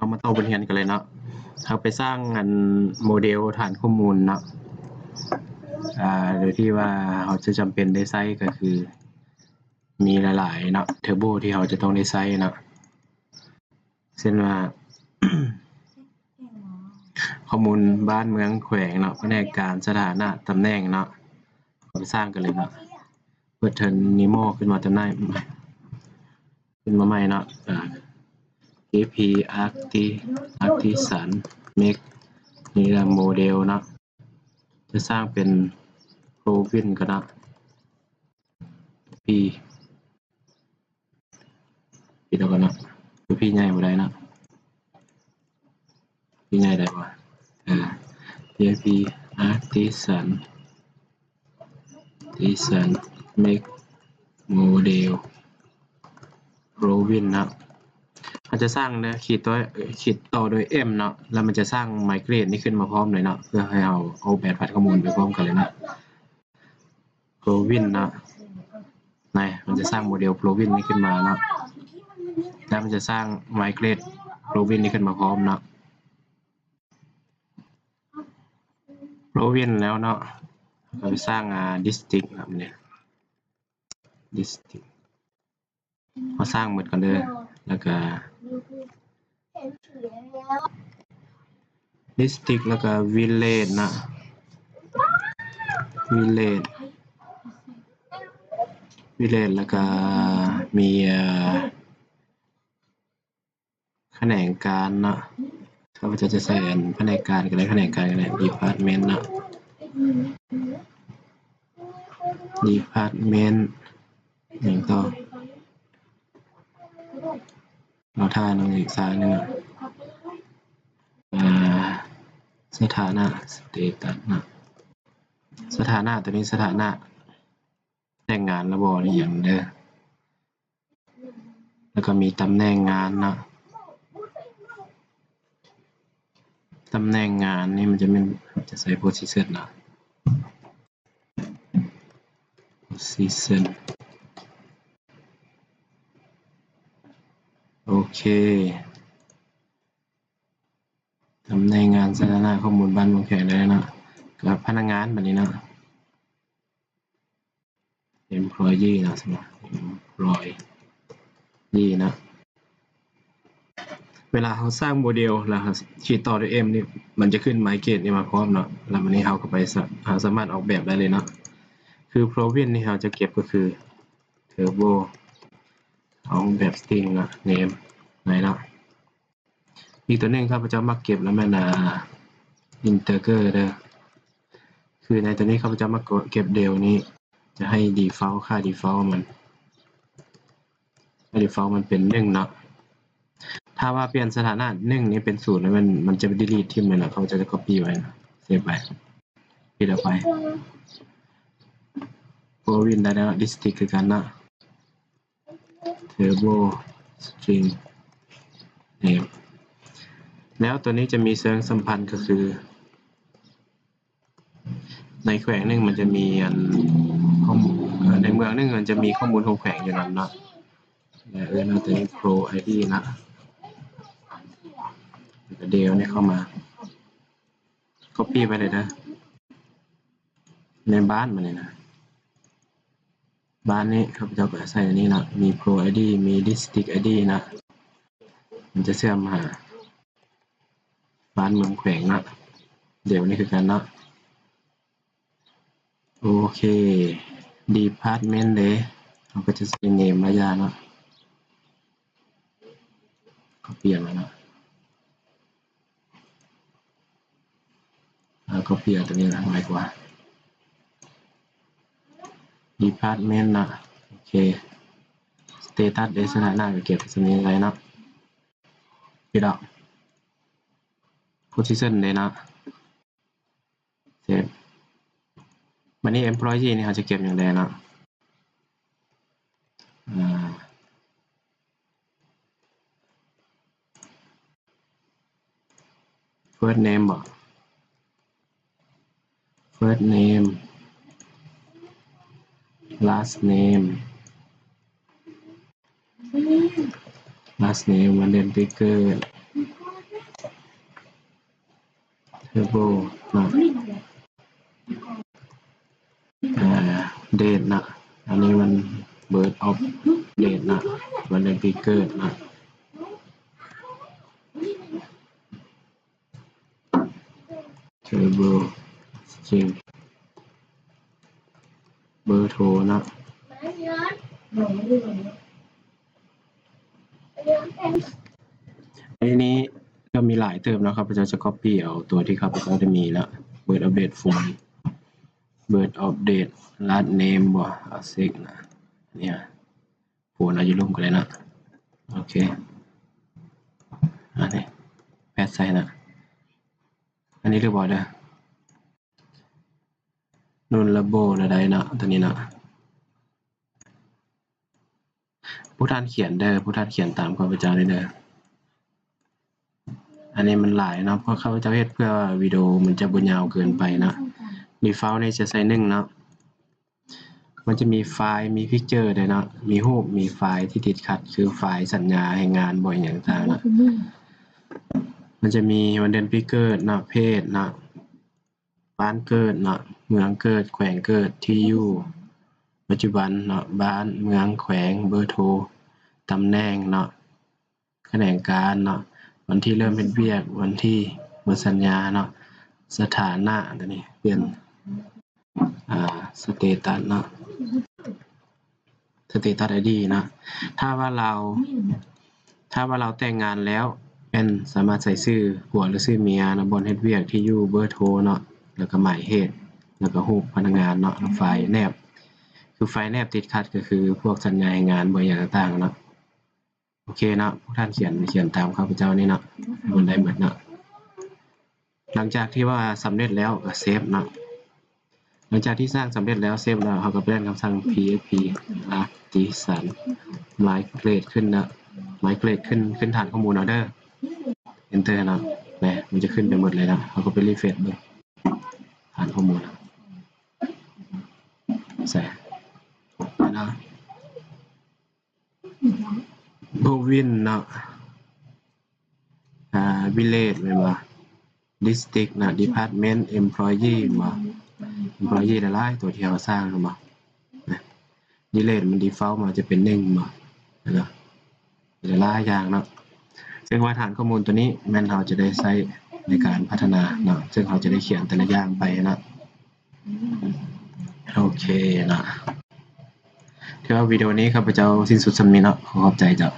เขามาต่อบทเรียนกันเลยเนาะเขาไปสร้างงานโมเดลฐานข้อมูลเนาะโดยที่ว่าเขาจะจำเป็นได้ใช้ก็คือมีหลายๆเนาะเทอร์โบที่เขาจะต้องได้ใช้เนาะเช่นว่า ข้อมูลบ้านเมืองแขวงเนาะแผนกการสถานะตำแหน่งเนาะเขาไปสร้างกันเลยเนาะเปิดเทิร์นนิโมขึ้นมาตำแหน่งขึ้นมาใหม่เนาะKP Artisan Make นี่ละโมเดลเนาะจะสร้างเป็นโปรวินก็เนาะ P เดี๋ยวก่อนเนาะพี่ใหญ่บ่ได้เนาะพี่ใหญ่ได้บ่KP Artisan Make Model Provin เนาะมันจะสร้างนะขีดต่อโดย M เนาะแล้วมันจะสร้างไมเกรดนี่ขึ้นมาพร้อมเลยเนาะเพื่อให้เอาแบบแพทข้อมูลไปพร้อมกันเลยนะ Provin เนาะมันจะสร้างโมเดล Provin นี่ขึ้นมาเนาะแล้วมันจะสร้างไมเกรด Provin นี่ขึ้นมาพร้อมเนาะ Provin แล้วเนาะเราไปสร้างDistrict ครับเนี่ย District มาสร้างหมดกันเลยแล้วก็ District แล้วก็ Village นะ Village แล้วก็มีแขนงการเนาะเขาจะใส่แผนกการกันเลยแผนกการกันเลย Department เนาะ Department อย่างต่อเราท่าน้องอีกซ้ายนึงสถานะ Status นะสถานะตัวนี้สถานะแต่งงานระบบนี่อย่างเด้อแล้วก็มีตำแหน่งงานเนาะตำแหน่งงานนี่มันจะใส่ position เนาะ position โอเคตำแหน่งงานสถานะข้อมูลบ้านเมืองแขกเลยเนาะกับพนักงานแบบนี้เนาะ employee นะสมมติ employee นะเวลาเขาสร้างโมเดลแล้วขีดต่อด้วย M นี่มันจะขึ้นไมเกรดนี่มาพร้อมเนาะแล้ววันนี้เขาก็ไปสามารถออกแบบได้เลยเนาะคือ Provin นี่เราจะเก็บก็คือ Turbo เอาแบบ string นะ name ไหนเนาะอีกตัวนึงครับจะมาเก็บแล้วแม่นา integer เด้อคือในตัวนี้เขาจะมาเก็บเดลนี้จะให้ default ค่า default มันdefault มันเป็น1เนาะถ้าว่าเปลี่ยนสถานะ1นี้เป็น0แล้วมันจะ delete ทิ้งเลยนะเขาจะ copy ไว้นะเซฟไว้ปิดออกไป Provin ได้แล้ว district คือกันนะ Turbo string name แล้วตัวนี้จะมีเชิงสัมพันธ์ก็คือในแขวงหนึ่งมันจะมีในเมืองหนึ่งมันจะมีข้อมูลของแขวงอยู่นั้นเนาะนะตัวนี้ Pro ID นะเดลเนี่ยเข้ามา copy ไปเลยนะในบ้านมันเลยนะบ้านนี้ครับเราก็ใส่อันนี้นะมี Pro ID มี District ID นะมันจะเชื่อมหาบ้านเมืองแขวงนะเดี๋ยวนี้คือกันนะโอเค Department เลยเราก็จะใส่ name ระยะนะก็เปลี่ยนแล้วนะก็เปลี่ยนตัวนี้นะง่ายกว่า Department นะโอเค Status ในสถานะก็เก็บตัวนี้ไว้นะปิดออก Position เลยนะเซฟวันนี้ Employee นี่เขาจะเก็บอย่างไรนะfirst name บอก first name last name วันเดือนปีเกิด turbo เนาะdate นะอันนี้มัน birth of date นะวันเดือนปีเกิดนะ turbo string เบอร์โทรนะอันนี้ก็มีหลายเติมนะครับเราจะ copy เอาตัวที่ครับเราจะมีแล้ว birth of date phone birth of date last name บ่เอาเซ็กนะเนี่ยโฟนเอาอยู่ร่วมกันเลยนะโอเคอันนี้แปดใส่นะอันนี้เรียกว่าเด้อนุ่นระโบระไดนะตัวนี้นะผู้ท่านเขียนเด้อผู้ท่านเขียนตามข้าพเจ้าเด้ออันนี้มันหลายเนาะเพราะข้าพเจ้าเฮ็ดเพื่อวิดีโอมันจะบ่ยาวเกินไปนะdefault นี่จะใส่1เนาะมันจะมีไฟล์มีพิกเจอร์ด้วยเนาะมีรูปมีไฟล์ที่ติดขัดคือไฟล์สัญญาให้งานบ่อยอย่างต่างนะมันจะมีวันเดือนปีเกิดเนาะเพศเนาะบ้านเกิดเนาะเมืองเกิดแขวงเกิดที่อยู่ปัจจุบันเนาะบ้านเมืองแขวงเบอร์โทรตำแหน่งเนาะแขนงการเนาะวันที่เริ่มเฮ็ดเวียกวันที่หมดสัญญาเนาะสถานะตัวนี้เปลี่ยนสเตตัสเนาะสเตตัส ID นะถ้าว่าเราแต่งงานแล้วเป็นสามารถใส่ชื่อผัวหรือชื่อเมียนะบนเฮ็ดเวียกที่อยู่เบอร์โทรเนาะแล้วก็หมายเหตุแล้วก็รูปพนักงานเนาะไฟล์แนบคือไฟล์แนบติดขัดก็คือพวกสัญญางานบ่อย่างต่างๆเนาะโอเคเนาะพวกท่านเขียนตามข้าพเจ้านี่เนาะบนได้หมดเนาะหลังจากที่ว่าสำเร็จแล้วก็เซฟเนาะหลังจากที่สร้างสำเร็จแล้วเซฟแล้วเราก็ไปเล่นคำสั่ง php artisan migrate ขึ้นนะ migrate ขึ้นฐานข้อมูลเอาเด้อ enter นะเนี่ยมันจะขึ้นไปหมดเลยนะเราก็ไปรีเฟรชดูฐานข้อมูลใส่นะBovin เนาะvillage แม่นบ่ district นะ department employee บ่ employee หลายๆตัวที่เราสร้างบ่นะ delete มัน default มาจะเป็น1บ่นะหลายอย่างเนาะซึ่งว่าฐานข้อมูลตัวนี้แม่นเราจะได้ใช้ในการพัฒนาเนาะซึ่งเราจะได้เขียนแต่ละอย่างไปนะโอเคนะถือว่าวิดีโอนี้ข้าพเจ้าสิ้นสุดสำนี้เนาะขอบใจเจ้า